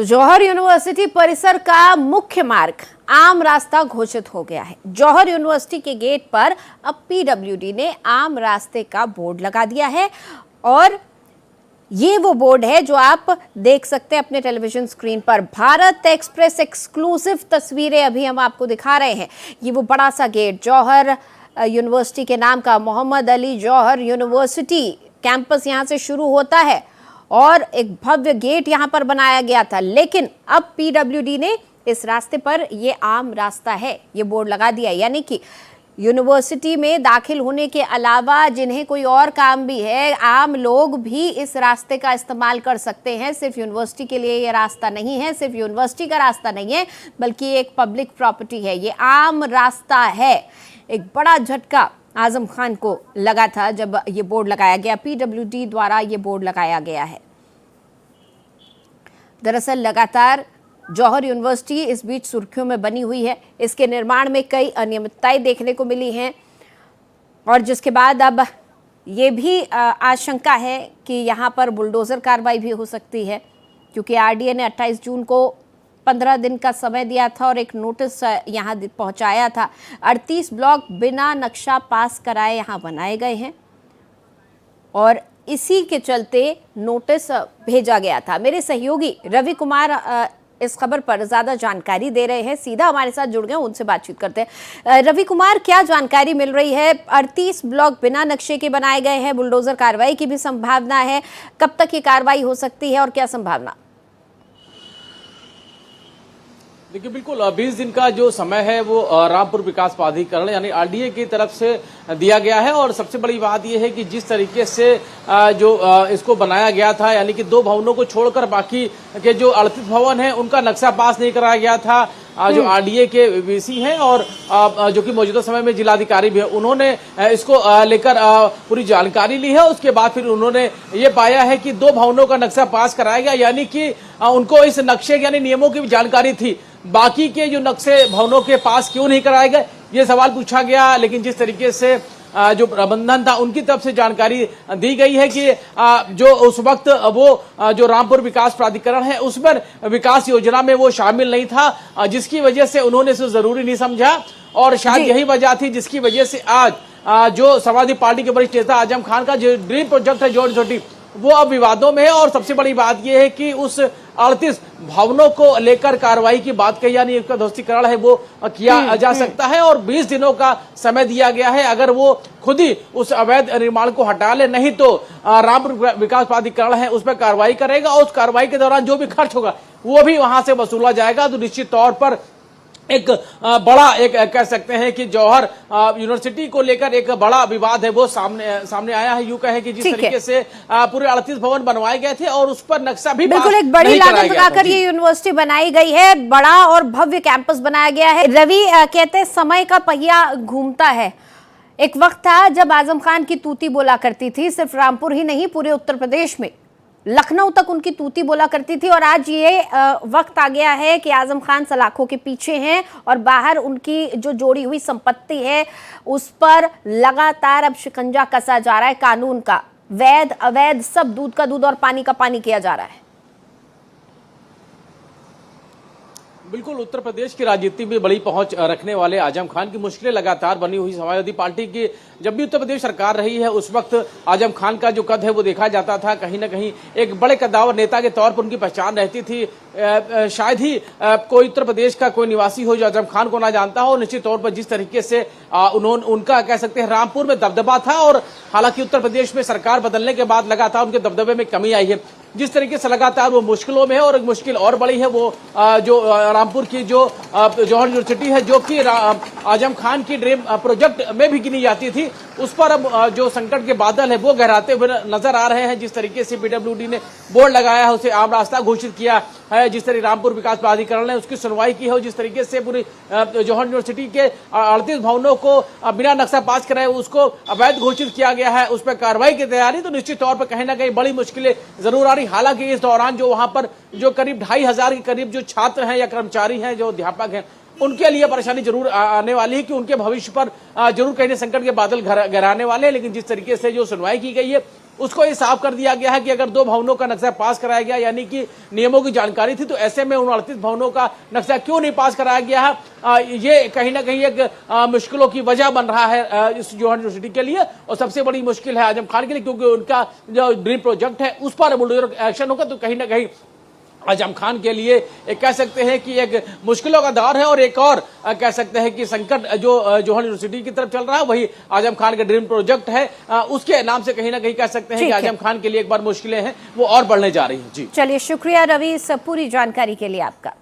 तो जौहर यूनिवर्सिटी परिसर का मुख्य मार्ग आम रास्ता घोषित हो गया है। जौहर यूनिवर्सिटी के गेट पर अब पीडब्ल्यूडी ने आम रास्ते का बोर्ड लगा दिया है और ये वो बोर्ड है जो आप देख सकते हैं अपने टेलीविजन स्क्रीन पर। भारत एक्सप्रेस एक्सक्लूसिव तस्वीरें अभी हम आपको दिखा रहे हैं। ये वो बड़ा सा गेट जौहर यूनिवर्सिटी के नाम का मोहम्मद अली जौहर यूनिवर्सिटी कैंपस यहाँ से शुरू होता है और एक भव्य गेट यहाँ पर बनाया गया था, लेकिन अब पीडब्ल्यूडी ने इस रास्ते पर ये आम रास्ता है ये बोर्ड लगा दिया, यानी कि यूनिवर्सिटी में दाखिल होने के अलावा जिन्हें कोई और काम भी है, आम लोग भी इस रास्ते का इस्तेमाल कर सकते हैं। सिर्फ यूनिवर्सिटी के लिए ये रास्ता नहीं है, सिर्फ यूनिवर्सिटी का रास्ता नहीं है, बल्कि एक पब्लिक प्रॉपर्टी है, ये आम रास्ता है। एक बड़ा झटका आजम खान को लगा था जब ये बोर्ड लगाया गया, पीडब्ल्यूडी द्वारा ये बोर्ड लगाया गया है। दरअसल लगातार जौहर यूनिवर्सिटी इस बीच सुर्खियों में बनी हुई है। इसके निर्माण में कई अनियमितताएं देखने को मिली हैं और जिसके बाद अब ये भी आशंका है कि यहाँ पर बुलडोजर कार्रवाई भी हो सकती है, क्योंकि आरडीए ने 28 जून को 15 दिन का समय दिया था और एक नोटिस यहाँ पहुँचाया था। 38 ब्लॉक बिना नक्शा पास कराए यहाँ बनाए गए हैं और इसी के चलते नोटिस भेजा गया था। मेरे सहयोगी रवि कुमार इस खबर पर ज्यादा जानकारी दे रहे हैं, सीधा हमारे साथ जुड़ गए, उनसे बातचीत करते हैं। रवि कुमार, क्या जानकारी मिल रही है? 38 ब्लॉक बिना नक्शे के बनाए गए हैं, बुलडोजर कार्रवाई की भी संभावना है, कब तक ये कार्रवाई हो सकती है और क्या संभावना? देखिए, बिल्कुल 20 दिन का जो समय है वो रामपुर विकास प्राधिकरण यानी आरडीए की तरफ से दिया गया है और सबसे बड़ी बात यह है कि जिस तरीके से जो इसको बनाया गया था, यानी कि 2 भवनों को छोड़कर बाकी के जो 38 भवन हैं उनका नक्शा पास नहीं कराया गया था। जो आरडीए के वीसी हैं और जो कि मौजूदा समय में जिलाधिकारी भी है, उन्होंने इसको लेकर पूरी जानकारी ली है। उसके बाद फिर उन्होंने ये पाया है कि 2 भवनों का नक्शा पास कराया गया, यानी कि उनको इस नक्शे यानी नियमों की भी जानकारी थी। बाकी के जो नक्शे भवनों के पास क्यों नहीं कराए गए, ये सवाल पूछा गया, लेकिन जिस तरीके से जो प्रबंधन था उनकी तरफ से जानकारी दी गई है कि जो उस वक्त वो जो रामपुर विकास प्राधिकरण है उस पर विकास योजना में वो शामिल नहीं था, जिसकी वजह से उन्होंने इसे जरूरी नहीं समझा और शायद यही वजह थी जिसकी वजह से आज जो समाजवादी पार्टी के वरिष्ठ नेता आजम खान का जो ड्रीम प्रोजेक्ट है जौहर यूनिवर्सिटी, वो अब विवादों में है। और सबसे बड़ी बात यह है कि उस 38 भवनों को लेकर कार्रवाई की बात कही, यानी उसका ध्वस्तीकरण है वो किया जा सकता है और 20 दिनों का समय दिया गया है। अगर वो खुद ही उस अवैध निर्माण को हटा ले, नहीं तो रामपुर विकास प्राधिकरण है उस पर कार्रवाई करेगा और उस कार्रवाई के दौरान जो भी खर्च होगा वो भी वहां से वसूला जाएगा। तो निश्चित तौर पर एक बड़ा एक कह सकते हैं कि जौहर यूनिवर्सिटी को लेकर एक बड़ा विवाद है वो सामने आया है। यूं कहे कि जिस तरीके से पूरे 38 भवन बनवाए गए थे और उस पर नक्शा भी बिल्कुल एक बड़ी लागत लगाकर ये यूनिवर्सिटी बनाई गई है, बड़ा और भव्य कैंपस बनाया गया है। रवि, कहते हैं समय का पहिया घूमता है। एक वक्त था जब आजम खान की तूती बोला करती थी, सिर्फ रामपुर ही नहीं पूरे उत्तर प्रदेश में, लखनऊ तक उनकी तूती बोला करती थी और आज ये वक्त आ गया है कि आजम खान सलाखों के पीछे हैं और बाहर उनकी जो जोड़ी हुई संपत्ति है उस पर लगातार अब शिकंजा कसा जा रहा है कानून का। वैध अवैध सब, दूध का दूध और पानी का पानी किया जा रहा है। बिल्कुल उत्तर प्रदेश की राजनीति में बड़ी पहुंच रखने वाले आजम खान की मुश्किलें लगातार बनी हुई समाजवादी पार्टी की जब भी उत्तर प्रदेश सरकार रही है उस वक्त आजम खान का जो कद है वो देखा जाता था, कहीं ना कहीं एक बड़े कद्दावर नेता के तौर पर उनकी पहचान रहती थी। शायद ही कोई उत्तर प्रदेश का कोई निवासी हो जो आजम खान को ना जानता हो। निश्चित तौर पर जिस तरीके से उनका कह सकते हैं रामपुर में दबदबा था और हालांकि उत्तर प्रदेश में सरकार बदलने के बाद लगातार उनके दबदबे में कमी आई है। जिस तरीके से लगातार वो मुश्किलों में है और एक मुश्किल और बड़ी है वो जो रामपुर की जो जौहर यूनिवर्सिटी है जो कि आजम खान की ड्रीम प्रोजेक्ट में भी गिनी जाती थी, उस पर अब जो संकट के बादल है वो गहराते हुए नजर आ रहे हैं। जिस तरीके से पीडब्ल्यूडी ने बोर्ड लगाया है, उसे आम रास्ता घोषित किया है, जिस तरह रामपुर विकास प्राधिकरण ने उसकी सुनवाई की है, जिस तरीके से पूरी जौहर यूनिवर्सिटी के 38 भवनों को बिना नक्शा पास कराए उसको अवैध घोषित किया गया है, उस पर कार्रवाई की तैयारी। तो निश्चित तौर पर कहीं ना कहीं बड़ी मुश्किलें जरूर आ रही। हालांकि इस दौरान जो वहां पर जो करीब 2500 के करीब जो छात्र हैं या कर्मचारी हैं, जो अध्यापक हैं, उनके लिए परेशानी जरूर आने वाली है कि उनके भविष्य पर जरूर कहीं संकट के बादल गहराने वाले हैं। लेकिन जिस तरीके से जो सुनवाई की गई है उसको ये साफ कर दिया गया है कि अगर 2 भवनों का नक्शा पास कराया गया, यानी कि नियमों की जानकारी थी, तो ऐसे में उन 38 भवनों का नक्शा क्यों नहीं पास कराया गया है। ये कहीं ना कहीं एक मुश्किलों की वजह बन रहा है इस जौहर यूनिवर्सिटी के लिए, और सबसे बड़ी मुश्किल है आजम खान के लिए, क्योंकि उनका जो ड्रीम प्रोजेक्ट है उस पर बुलडोजर एक्शन होगा, तो कहीं ना कहीं आजम खान के लिए एक कह सकते हैं कि एक मुश्किलों का दौर है, और एक और कह सकते हैं कि संकट जो जौहर यूनिवर्सिटी की तरफ चल रहा है, वही आजम खान का ड्रीम प्रोजेक्ट है, उसके नाम से कहीं ना कहीं कह सकते हैं कि आजम खान के लिए एक बार मुश्किलें हैं वो और बढ़ने जा रही हैं। जी चलिए, शुक्रिया रवि इस पूरी जानकारी के लिए आपका।